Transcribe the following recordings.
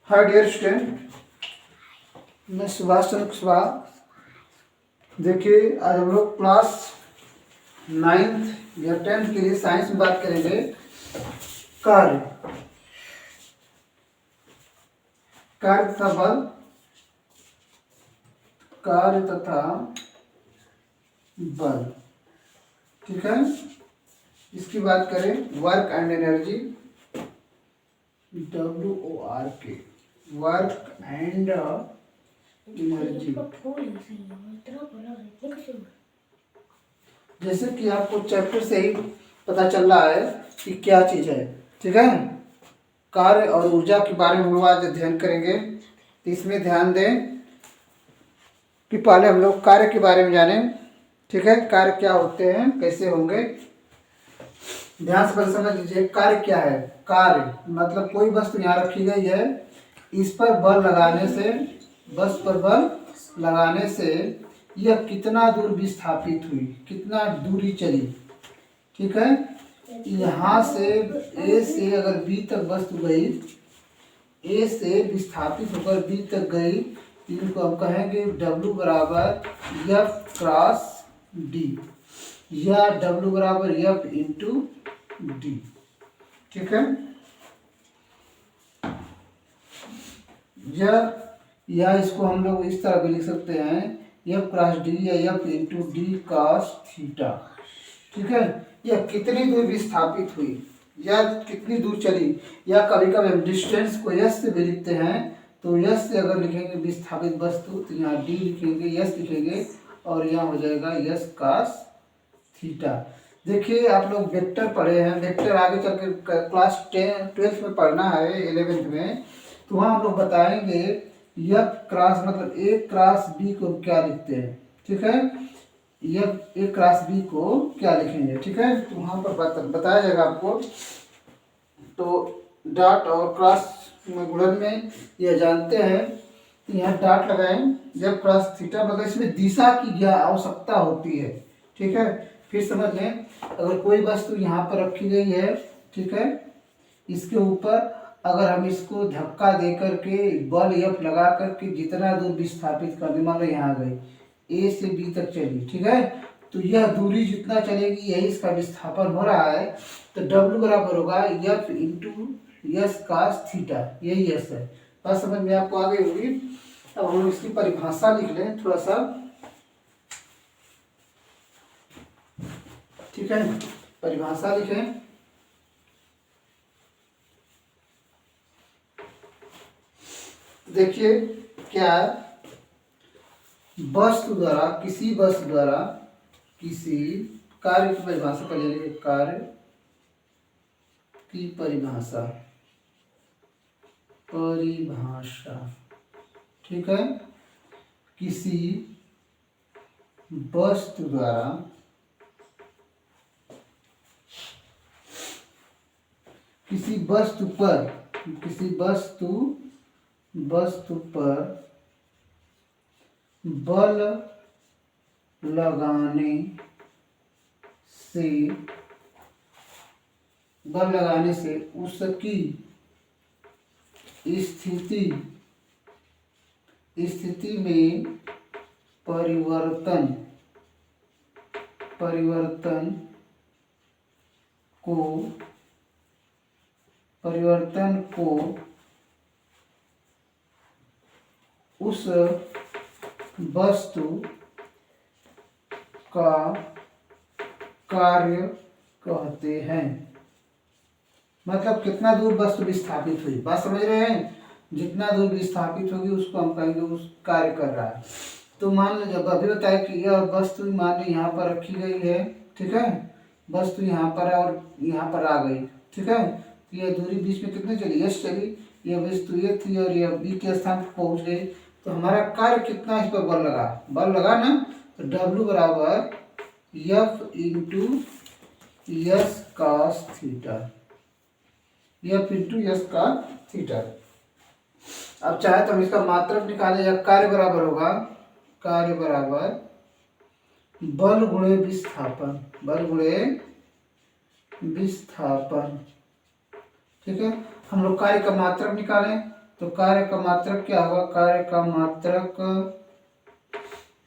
Hi dear student, मैं सुभाष चंद्र कुशवाहा। देखिए, आज हम लोग क्लास 9th या 10th के लिए साइंस में बात करेंगे कार्य कार्य तथा बल, कार्य तथा बल। ठीक है, इसकी बात करें work and energy, WORK, work and energy. जैसे कि आपको चैप्टर से ही पता चल रहा है कि क्या चीज़ है। ठीक है, कार्य और ऊर्जा के बारे में हम लोग आज अध्ययन करेंगे। तो इसमें ध्यान दें कि पहले हम लोग कार्य के बारे में जानें। ठीक है, कार्य क्या होते हैं, कैसे होंगे, ध्यान से पहले समझ लीजिए। कार्य क्या है? कार्य मतलब कोई वस्तु यहाँ रखी गई है, इस पर बल लगाने से, बस पर बल लगाने से यह कितना दूर विस्थापित हुई, कितना दूरी चली। ठीक है, यहाँ से ए से अगर बी तक वस्तु गई, ए से विस्थापित होकर बी तक गई, इनको हम कहेंगे W बराबर F क्रॉस D या W बराबर F इंटू D। ठीक है, या इसको हम लोग इस तरह भी लिख सकते हैं, F क्रॉस D या F into D cos theta. ठीक है, यह कितनी दूर विस्थापित हुई या कितनी दूर चली, या कभी कभी हम डिस्टेंस को यस से भी लिखते हैं। तो यस से अगर लिखेंगे विस्थापित वस्तु, तो यहाँ डी लिखेंगे, यस लिखेंगे और यहाँ हो जाएगा यस कॉस थीटा। देखिए, आप लोग वेक्टर पढ़े हैं, वेक्टर आगे चल के क्लास 12th में पढ़ना है, 11th में, तो वहाँ हम लोग बताएंगे एफ क्रॉस मतलब ए क्रॉस बी को क्या लिखते हैं। ठीक है, ए क्रॉस बी को क्या लिखेंगे। ठीक है, तो वहाँ पर बताया जाएगा आपको। तो डॉट और क्रॉस में गुणन में यह जानते हैं, तो यहाँ डॉट लगाएं जब क्रॉस थीटा, मतलब इसमें दिशा की क्या आवश्यकता होती है। ठीक है, फिर समझ लें, अगर कोई वस्तु यहाँ पर रखी गई है, ठीक है, इसके ऊपर अगर हम इसको धक्का दे करके बल एफ लगा करके जितना दूर विस्थापित कर दें, मान लो यहाँ गई, ए से बी तक चली, ठीक है, तो यह दूरी जितना चलेगी यही इसका विस्थापन हो रहा है। तो W बराबर होगा F into yes cos theta, यही यस है। बात समझ में आपको आ गई होगी। अब हम इसकी परिभाषा लिख लें थोड़ा सा। ठीक है, परिभाषा लिखें। देखिए क्या है, वस्तु द्वारा, किसी वस्तु द्वारा किसी कार्य की परिभाषा, पहले लिखे कार्य की परिभाषा, ठीक है, किसी वस्तु द्वारा किसी वस्तु पर बल लगाने से उसकी स्थिति में परिवर्तन को उस वस्तु का कार्य कहते हैं। मतलब कितना दूर वस्तु विस्थापित हुई, बात समझ रहे हैं, जितना दूर विस्थापित होगी उसको हम कहेंगे उस कार्य कर रहा है। तो मान लो, जब अभी बताया कि यह वस्तु मान लो यहाँ पर रखी गई है, ठीक है, वस्तु यहाँ पर है और यहाँ पर आ गई, ठीक है, तो यह दूरी बीच में कितनी चली, यस चली, यह वस्तु ये थी और यह बी के स्थान पर पहुँच गई, तो हमारा कार्य कितना इस पर बल लगा ना, तो W बराबर F into yes cos theta, F into yes cos theta. अब चाहे तो हम इसका मात्रक निकालें, या कार्य बराबर होगा, कार्य बराबर बल गुणे विस्थापन, ठीक है। हम लोग कार्य का मात्रक निकालें, तो कार्य का मात्रक क्या होगा, कार्य का मात्रक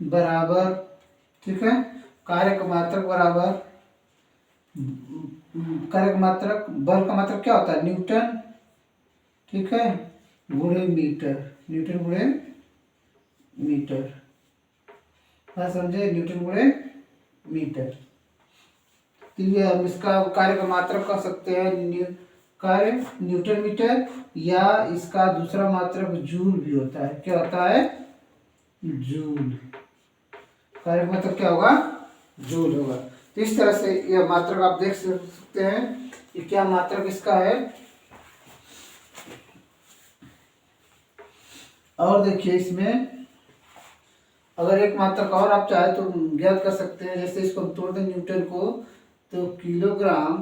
बराबर, ठीक है, कार्य का मात्रक बराबर, कार्य का मात्रक, बल का मात्रक क्या होता है, न्यूटन, ठीक है, गुणे मीटर, न्यूटन गुणे मीटर, हाँ समझे, न्यूटन गुणे मीटर। तो ये हम इसका कार्य का मात्रक कह सकते हैं, कार्य न्यूटन मीटर, या इसका दूसरा मात्रक जूल भी होता है, क्या होता है, जूल, कार्य का मात्रक क्या होगा, जूल होगा। तो इस तरह से यह मात्रक आप देख सकते हैं कि क्या मात्रक इसका है। और देखिए इसमें अगर एक मात्रक और आप चाहे तो ज्ञात कर सकते हैं, जैसे इसको हम तोड़ दें न्यूटन को, तो किलोग्राम,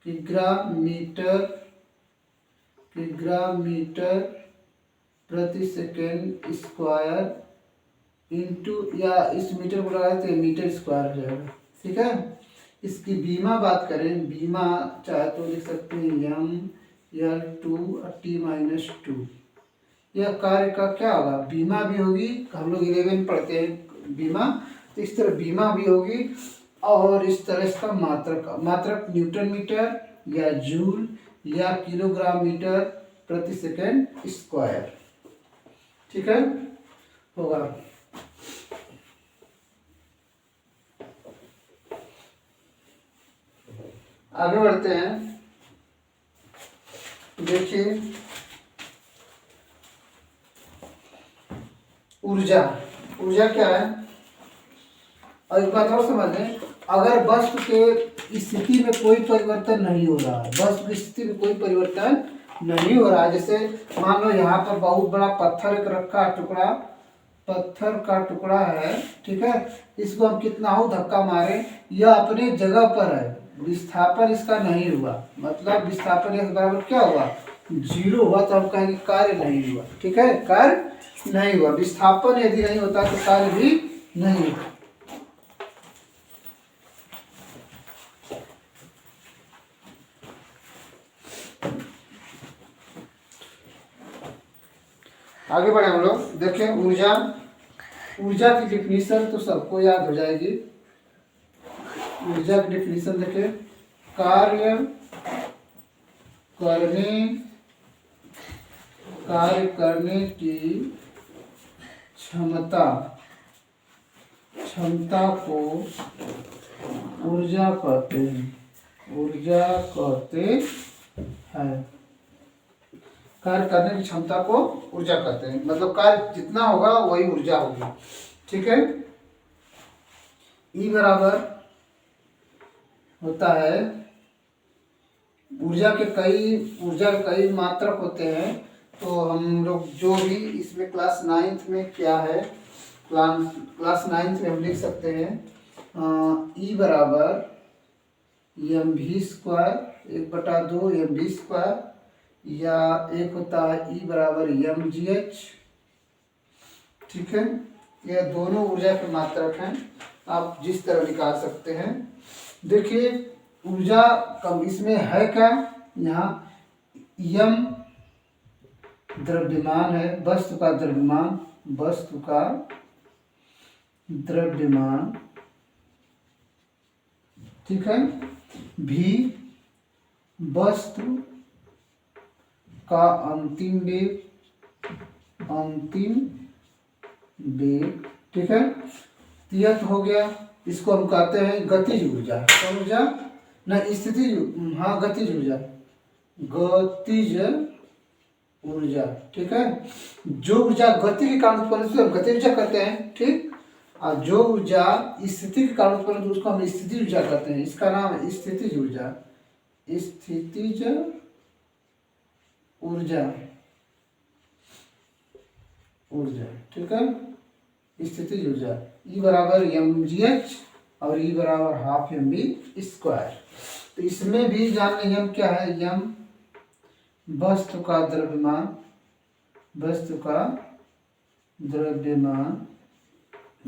किग्राम मीटर, किग्राम मीटर प्रति सेकेंड स्क्वायर इंटू, या इस मीटर को लगाए तो मीटर स्क्वायर हो जाएगा, ठीक है। इसकी बीमा बात करें, बीमा चाहे तो लिख सकते हैं m/L/2 यह कार्य का क्या होगा, बीमा भी होगी, हम लोग 11 पढ़ते हैं बीमा, तो इस तरह बीमा भी होगी, और इस तरह इसका मात्रक, मात्रक न्यूटन मीटर या जूल या किलोग्राम मीटर प्रति सेकेंड स्क्वायर, ठीक है, होगा। आगे बढ़ते हैं, देखिए ऊर्जा, ऊर्जा क्या है, और एक बात और समझ लें, अगर वस्तु के स्थिति में कोई परिवर्तन नहीं हो रहा है, वस्तु की स्थिति में कोई परिवर्तन नहीं हो रहा है, जैसे मान लो यहाँ पर बहुत बड़ा पत्थर एक रखा टुकड़ा, पत्थर का टुकड़ा है, ठीक है, इसको हम कितना हो धक्का मारे, यह अपने जगह पर है, विस्थापन इसका नहीं हुआ, मतलब विस्थापन के बराबर क्या हुआ, 0 हुआ, तो हम कहेंगे कार्य नहीं हुआ, ठीक है, कार्य नहीं हुआ, विस्थापन यदि नहीं होता तो कार्य भी नहीं होता। आगे बढ़े हम लोग, देखें ऊर्जा, ऊर्जा की डिफिनीशन तो सबको याद हो जाएगी। ऊर्जा की डिफिनीशन देखें, कार्य करने की क्षमता को ऊर्जा कहते हैं, ऊर्जा कहते हैं, कार्य करने की क्षमता को ऊर्जा कहते हैं, मतलब कार्य जितना होगा वही ऊर्जा होगी, ठीक है। ई बराबर होता है, ऊर्जा के कई मात्रक होते हैं, तो हम लोग जो भी इसमें क्लास 9th में क्या है, क्लास 9th में हम लिख सकते हैं ई बराबर mv², 1/2 mv², या एक होता है ई बराबर mgh, ठीक है। यह दोनों ऊर्जा के मात्रक हैं, आप जिस तरह निकाल सकते हैं। देखिए ऊर्जा कम इसमें है क्या, यहाँ यम द्रव्यमान है, वस्तु का द्रव्यमान, वस्तु का द्रव्यमान, ठीक है, भी वस्तु का अंतिम वेग, ठीक है। यह हो गया, इसको हम कहते हैं गतिज ऊर्जा, कौन ऊर्जा ना, स्थितिज, हाँ गतिज ऊर्जा, गतिज ऊर्जा, ठीक है। जो ऊर्जा गति के कारण उत्पन्न होती है गतिज ऊर्जा कहते हैं, ठीक, और जो ऊर्जा स्थिति के कारण उत्पन्न होती है उसको हम स्थितिज ऊर्जा कहते हैं, इसका नाम है स्थितिज ऊर्जा, स्थितिज ऊर्जा, ठीक है, स्थितिज ऊर्जा। ई बराबर mgh और ई बराबर ½ mv²। तो इसमें भी जान लेंगे हम क्या है, यम वस्तु का द्रव्यमान, वस्तु का द्रव्यमान,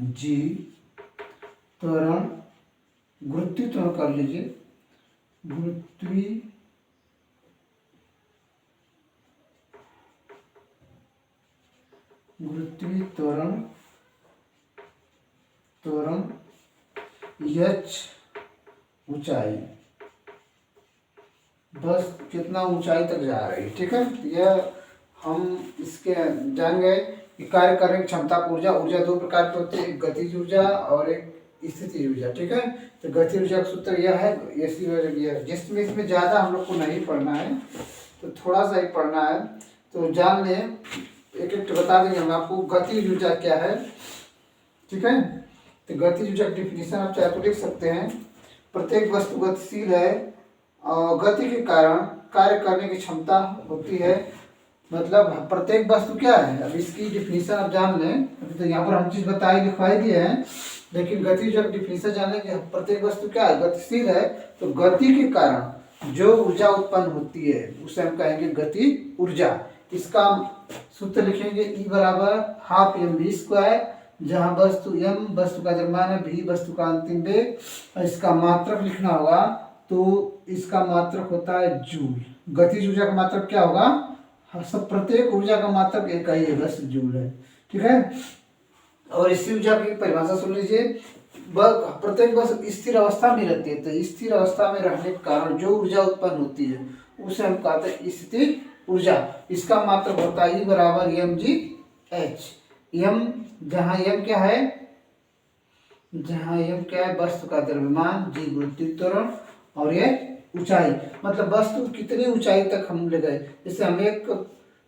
जी त्वरण, गुरुत्वीय त्वरण कर लीजिए, गुरुत्वीय गुरुत्वीय त्वरण h ऊंचाई, बस कितना ऊंचाई तक जा रही है। ठीक है, यह हम इसके जान गए कि कार्य करने की क्षमता को ऊर्जा दो प्रकार की होती है, एक गतिज ऊर्जा और एक स्थितिज ऊर्जा। ठीक है, तो गतिज ऊर्जा का सूत्र यह है, जिसमें इसमें ज़्यादा हम लोग को नहीं पढ़ना है, तो थोड़ा सा ही पढ़ना है, तो जान लें। एक एक बता देंगे हम आपको गतिज ऊर्जा क्या है। ठीक है, तो गतिज ऊर्जा की डिफिनीशन आप चाहे तो लिख सकते हैं। प्रत्येक वस्तु गतिशील है और गति के कारण कार्य करने की क्षमता होती है। मतलब प्रत्येक वस्तु क्या है, अब इसकी डिफिनीशन आप जान लें। अभी तो यहाँ पर हम चीज़ बताई लिखवाई दिए हैं, लेकिन गति जब डिफिनीशन जान लें कि प्रत्येक वस्तु क्या है, गतिशील है, तो गति के कारण जो ऊर्जा उत्पन्न होती है उसे हम कहेंगे गति ऊर्जा। इसका सूत्र लिखेंगे E बराबर हाफ mv², जहाँ वस्तु m वस्तु का द्रव्यमान है, v वस्तु का अंतिम वेग, और इसका मात्रक लिखना होगा, तो इसका मात्रक होता है जूल। गतिज ऊर्जा का मात्रक क्या होगा, सब प्रत्येक ऊर्जा का मात्रक एक ही है, बस जूल है। ठीक है, और इसी ऊर्जा की परिभाषा सुन लीजिए। प्रत्येक वस्तु स्थिर अवस्था में रहती है, तो स्थिर अवस्था में रहने के कारण जो ऊर्जा उत्पन्न होती है उसे हम कहते हैं स्थिर ऊर्जा। इसका मात्रक होता है E बराबर mgh। m जहाँ m क्या है, वस्तु का द्रव्यमान, g गुरुत्वीय त्वरण, और ये ऊंचाई, मतलब वस्तु कितनी ऊंचाई तक हम ले गए। जैसे हम एक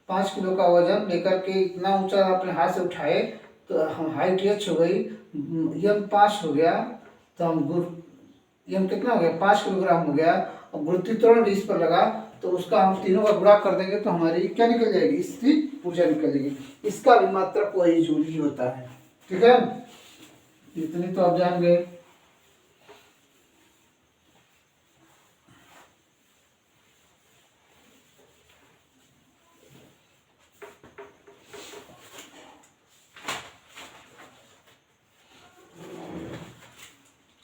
5 किलो का वजन लेकर के इतना ऊंचा अपने हाथ से उठाए, तो हम हाइट h हो गई, m 5 हो गया, तो हम m कितना हो गया, 5 किलोग्राम हो गया, और गुरुत्वीय त्वरण इस पर लगा, तो उसका हम तीनों का गुणा कर देंगे तो हमारी क्या निकल जाएगी, स्थिर ऊर्जा निकल जाएगी। इसका भी मात्रक वही जूल ही होता है। ठीक है, इतनी तो आप जान गए।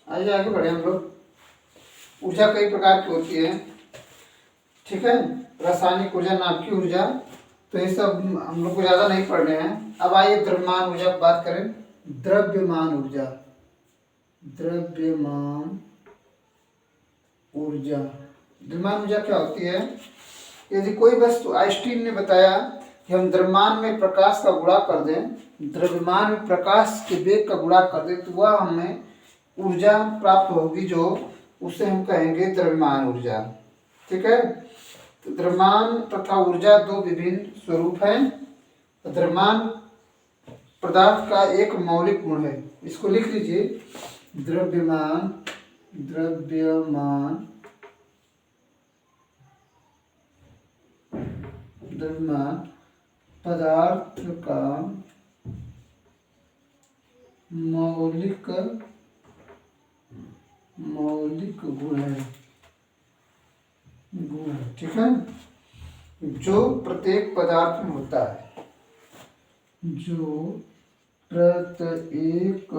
आइए आगे बढ़े हम लोग। ऊर्जा कई प्रकार की होती है। ठीक है, रासायनिक ऊर्जा, नाभिकीय ऊर्जा, तो ये सब हम लोग को ज़्यादा नहीं पढ़ने हैं। अब आइए द्रव्यमान ऊर्जा की बात करें। द्रव्यमान ऊर्जा, द्रव्यमान ऊर्जा क्या होती है। यदि कोई वस्तु, आइंस्टीन ने बताया कि हम द्रव्यमान में प्रकाश का गुणा कर दें, द्रव्यमान में प्रकाश के वेग का गुणा कर दें, तो वह हमें ऊर्जा प्राप्त होगी, जो उसे हम कहेंगे द्रव्यमान ऊर्जा। ठीक है, तो द्रव्यमान तथा ऊर्जा दो विभिन्न स्वरूप हैं। द्रव्यमान पदार्थ का एक मौलिक गुण है, इसको लिख लीजिए। द्रव्यमान पदार्थ का मौलिक गुण है। ठीक है, जो प्रत्येक पदार्थ में होता है, जो प्रत्येक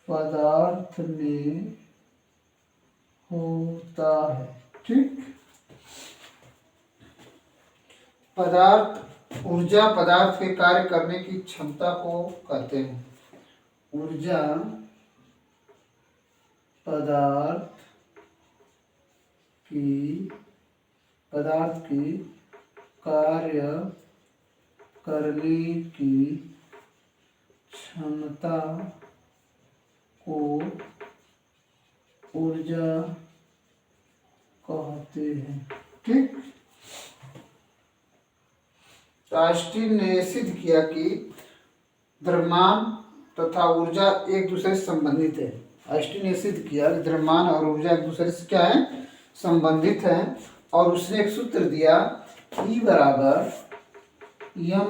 पदार्थ में होता है। ठीक, ऊर्जा पदार्थ के कार्य करने की क्षमता को कहते हैं। ऊर्जा पदार्थ की कार्य करने की क्षमता को ऊर्जा कहते हैं। ठीक, तो आइंस्टीन ने सिद्ध किया कि द्रव्यमान तथा ऊर्जा एक दूसरे से संबंधित है। आइंस्टीन ने सिद्ध किया कि द्रव्यमान और ऊर्जा एक दूसरे से क्या है, संबंधित है, और उसने एक सूत्र दिया E बराबर mc²।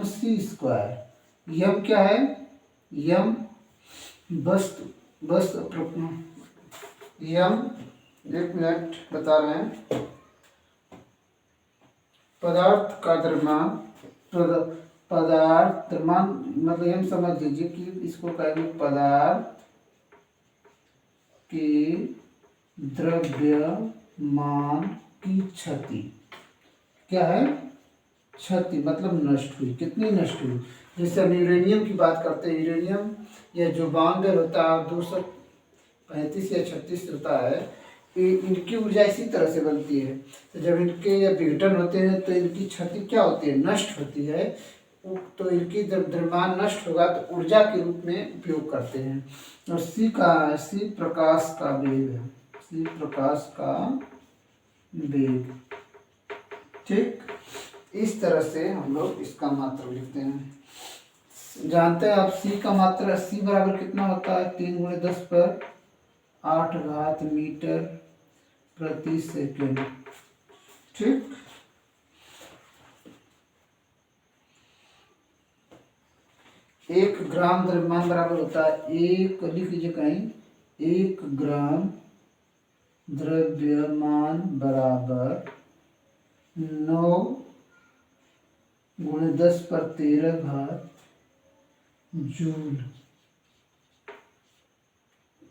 m क्या है, m वस्तु m, एक मिनट बता रहे हैं, पदार्थ का द्रव्यमान, द्रव्यमान मतलब हम समझ लीजिए कि इसको कहेंगे पदार्थ के द्रव्यमान की क्षति। क्या है, क्षति मतलब नष्ट हुई। कितनी नष्ट हुई? जैसे हम यूरेनियम की बात करते हैं, यूरेनियम या जो बाउंडर होता है 235 या 36 होता है, इनकी ऊर्जा इसी तरह से बनती है। तो जब इनके या विघटन होते हैं तो इनकी क्षति क्या होती है? नष्ट होती है। तो इनकी जब द्रव्यमान नष्ट होगा तो ऊर्जा के रूप में उपयोग करते हैं। और सी प्रकाश का वेग है, सी प्रकाश का वेग। ठीक, इस तरह से हम लोग इसका मात्रा लिखते हैं। जानते हैं आप सी का मात्रा, सी बराबर कितना होता है? 3 × 10⁸ मीटर प्रति सेकेंड। ठीक, एक ग्राम द्रव्यमान बराबर होता है, एक लिख लीजिए कहीं, 1 ग्राम द्रव्यमान बराबर 9 × 10⁻³ जूल।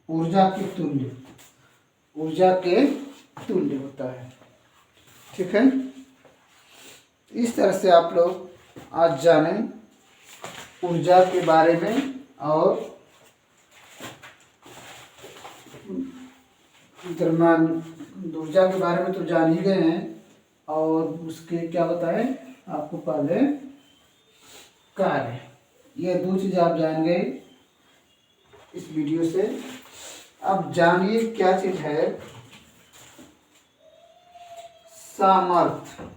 ऊर्जा के तुल्य, ऊर्जा के तुल्य होता है। ठीक है, इस तरह से आप लोग आज जाने ऊर्जा के बारे में। और द्रव्यमान ऊर्जा के बारे में तो जान ही गए हैं, और उसके क्या बताएं आपको पहले? कार्य। ये 2 चीज़ आप जान गए इस वीडियो से। अब जानिए क्या चीज है सामर्थ्य।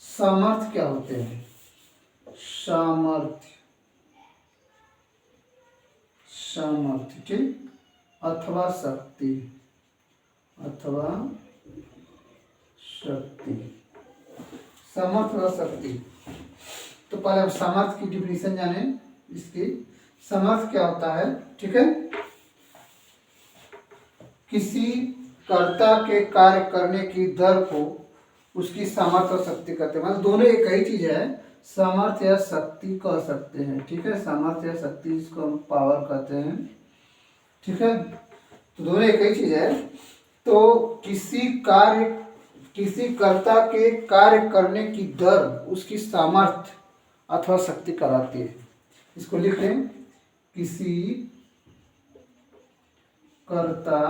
सामर्थ्य क्या होते हैं? सामर्थ्य, सामर्थ्य, ठीक, अथवा शक्ति, अथवा शक्ति, सामर्थ्य और शक्ति। तो पहले हम सामर्थ्य की डिफिनीशन जाने। इसकी सामर्थ्य क्या होता है? ठीक है, किसी कर्ता के कार्य करने की दर को उसकी सामर्थ्य और शक्ति कहते हैं। मतलब दोनों एक ही चीज है, सामर्थ्य या शक्ति कह सकते हैं। ठीक है, सामर्थ्य या शक्ति, इसको हम पावर कहते हैं। ठीक है, तो दोनों एक ही चीज है। तो किसी कर्ता के कार्य करने की दर उसकी सामर्थ्य अथवा शक्ति कहलाती है। इसको लिख लें, किसी कर्ता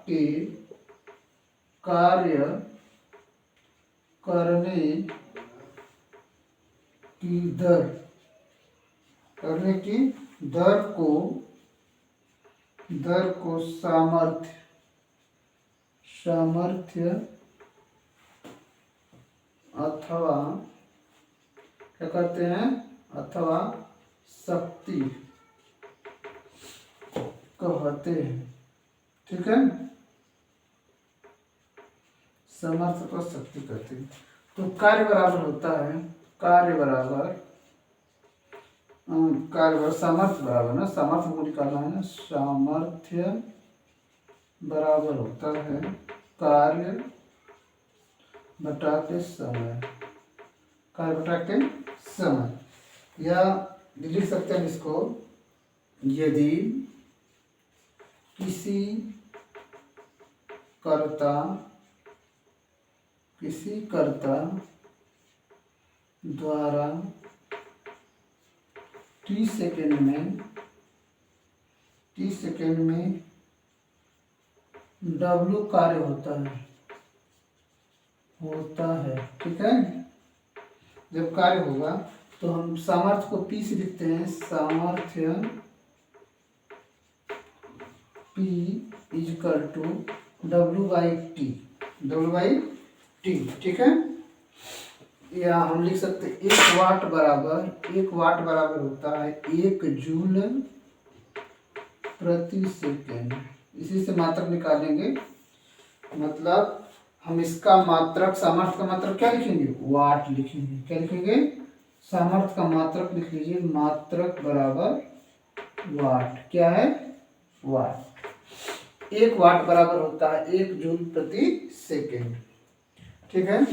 के कार्य करने की दर को सामर्थ्य अथवा क्या कहते हैं? अथवा शक्ति कहते हैं। ठीक है, सामर्थ्य को शक्ति कहते हैं। तो कार्य बराबर होता है, कार्य बराबर सामर्थ्य बराबर ना, सामर्थ्य को निकालना है ना, सामर्थ्य बराबर होता है कार्य बटा के समय, कार्य बटा के समय। या लिख सकते हैं इसको, यदि किसी कर्ता द्वारा 30 सेकेंड में W कार्य होता है। ठीक है, जब कार्य होगा तो हम सामर्थ्य को P से लिखते हैं, सामर्थ्य P = W/T। ठीक है, या हम लिख सकते हैं 1 वाट बराबर होता है 1 जूल प्रति सेकेंड। इसी से मात्रक निकालेंगे। मतलब हम इसका मात्रक, सामर्थ्य का मात्रक क्या लिखेंगे? वाट लिखेंगे। क्या लिखेंगे? सामर्थ्य का मात्रक लिख लीजिए, मात्रक बराबर वाट। क्या है? वाट। 1 वाट बराबर होता है 1 जूल प्रति सेकेंड। ठीक है,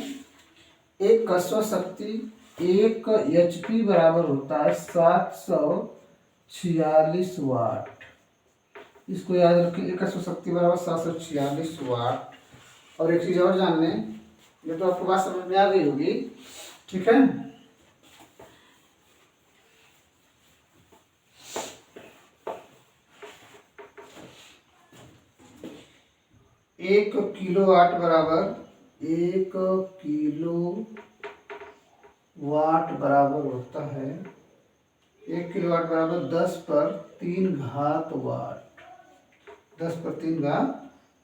एक कस्व शक्ति 1 HP बराबर होता है 746 वाट। इसको याद रखें, एक अश्व शक्ति बराबर 746 वाट। और एक चीज़ और जान लें, ये तो आपको बात समझ में आ गई होगी, ठीक है। 1 किलोवाट बराबर 1 किलोवाट बराबर होता है 1 किलोवाट बराबर 10 पर 3 घात वाट, 10 पर 3 घात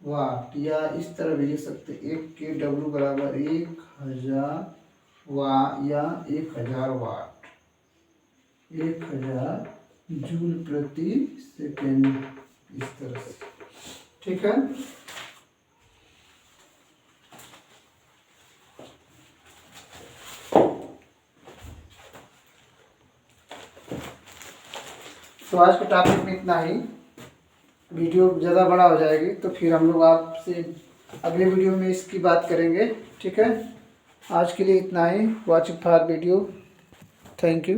वाट। या इस तरह भी लिख सकते 1 के डब्ल्यू बराबर 1000 वाट या 1000 वाट, 1000 जूल प्रति सेकेंड, इस तरह से, ठीक है। तो आज के टॉपिक में इतना ही। वीडियो ज़्यादा बड़ा हो जाएगी तो फिर हम लोग आपसे अगले वीडियो में इसकी बात करेंगे, ठीक है। आज के लिए इतना ही। Watching for video, thank you.